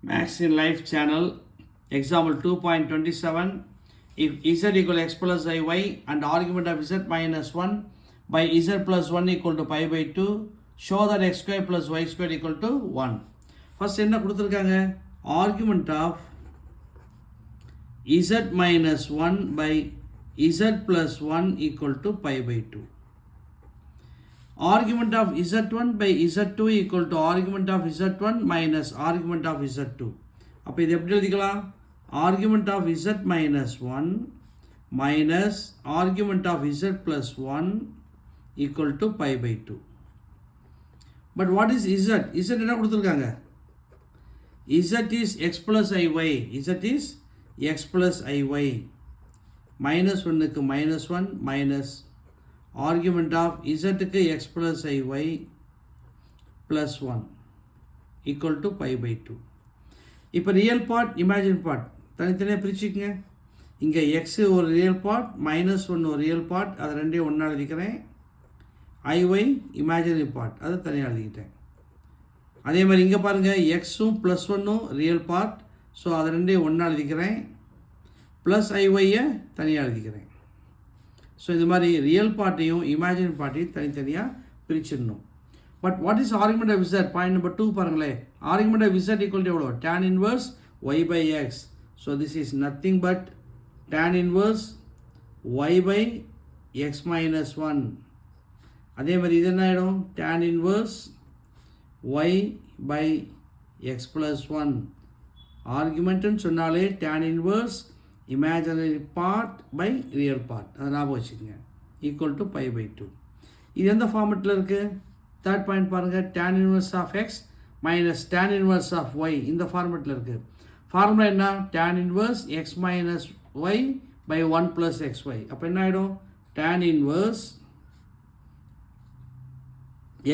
Max in Life channel, example 2.27. If z equal x plus iy and argument of z minus 1 by z plus 1 equal to pi by 2, show that x square plus y square equal to 1. First என்ன கொடுத்துருக்காங்க, argument of z minus 1 by z plus 1 equal to pi by 2. Argument of z1 by z2 equal to argument of z1 minus argument of z2. அப்போ இது எப்படி எழுதிக்கலாம், argument of z minus 1 minus argument of z plus 1 equal to pi by 2. But what is z? Z என்ன கொடுத்துருக்காங்க, z is x plus iy. Z is x plus iy. minus 1க்கு minus 1 minus argument of z க்கு x plus iy plus 1 equal to pi by 2. இப்போ real part imagine part தனித்தனியாக பிரிச்சுக்குங்க. இங்கே x ஒரு real part, minus 1 ஒரு real part, அதை ரெண்டையும் ஒன்றா எழுதிக்கிறேன். iy இமேஜினரி பார்ட் அதை தனியாக எழுதிக்கிட்டேன். அதே மாதிரி இங்கே பாருங்கள், எக்ஸும் ப்ளஸ் 1ம் ரியல் பார்ட், ஸோ அதை ரெண்டையும் ஒன்றா எழுதிக்கிறேன். ப்ளஸ் ஐஒய்யை தனியாக எழுதிக்கிறேன். ஸோ இந்த மாதிரி ரியல் பார்ட்டையும் இமேஜினரி பார்ட்டையும் தனித்தனியாக பிரிச்சிடணும். But what is argument of z? Point number 2 பாருங்களேன். Argument of z equal to எவ்வளோ, tan inverse y by x. So this is nothing but tan inverse y by x minus 1. அதே மாதிரி இது என்ன ஆகிடும், tan inverse y by x plus 1. ஆர்குமெண்ட்டுன்னு சொன்னாலே tan inverse imaginary part by real part, அதை ஞாபகம் வச்சுக்கோங்க. Equal to pi by 2. இது எந்த ஃபார்மெட்டில் இருக்குது, தேர்ட் பாயிண்ட் பாருங்கள், tan inverse of X minus tan inverse of Y, இந்த ஃபார்மெட்டில் இருக்குது. ஃபார்முலா என்ன, tan inverse X minus Y by 1 plus X Y. அப்போ என்ன ஆகிடும், tan இன்வர்ஸ்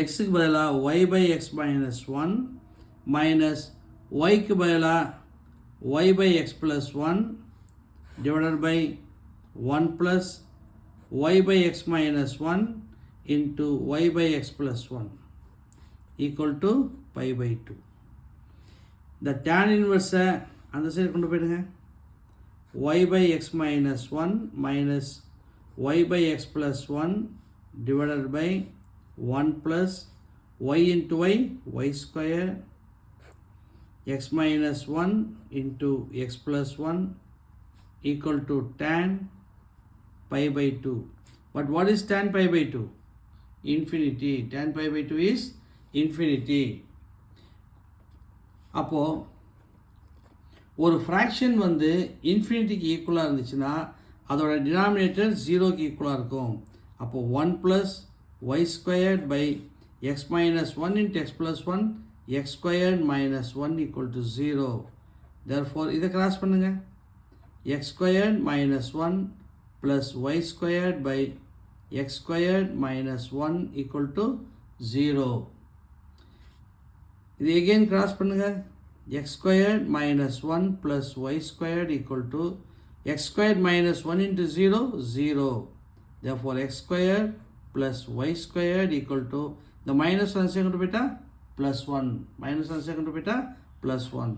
எக்ஸுக்கு பதிலாக Y by X minus 1 minus ஒய்க்கு பதிலாக Y by X plus 1 divided by 1 plus y by x minus 1 into y by x plus 1 equal to pi by 2. The tan inverse அந்த side கொண்டு போயிடுங்க. y by x minus 1 minus y by x plus 1 divided by 1 plus y into y square x minus 1 into x plus 1 equal to tan pi by 2. But what is tan pi by 2? Infinity. Tan pi by 2 is infinity. அப்போ ஒரு fraction வந்து இன்ஃபினிட்டிக்கு ஈக்குவலாக இருந்துச்சுன்னா அதோட denominator 0க்கு ஈக்குவலாக இருக்கும். அப்போ 1 plus y squared by X minus 1 into x plus 1 x squared minus 1 equal to 0. Therefore இதை கிராஸ் பண்ணுங்கள். x squared minus 1 plus y squared by x squared minus 1 equal to 0. இது again cross பண்ணுங்க. x squared minus 1 plus y squared equal to x squared minus 1 into 0, 0. Therefore x squared plus y squared equal to, the minus 1 second beta plus 1, minus 1 second beta plus 1.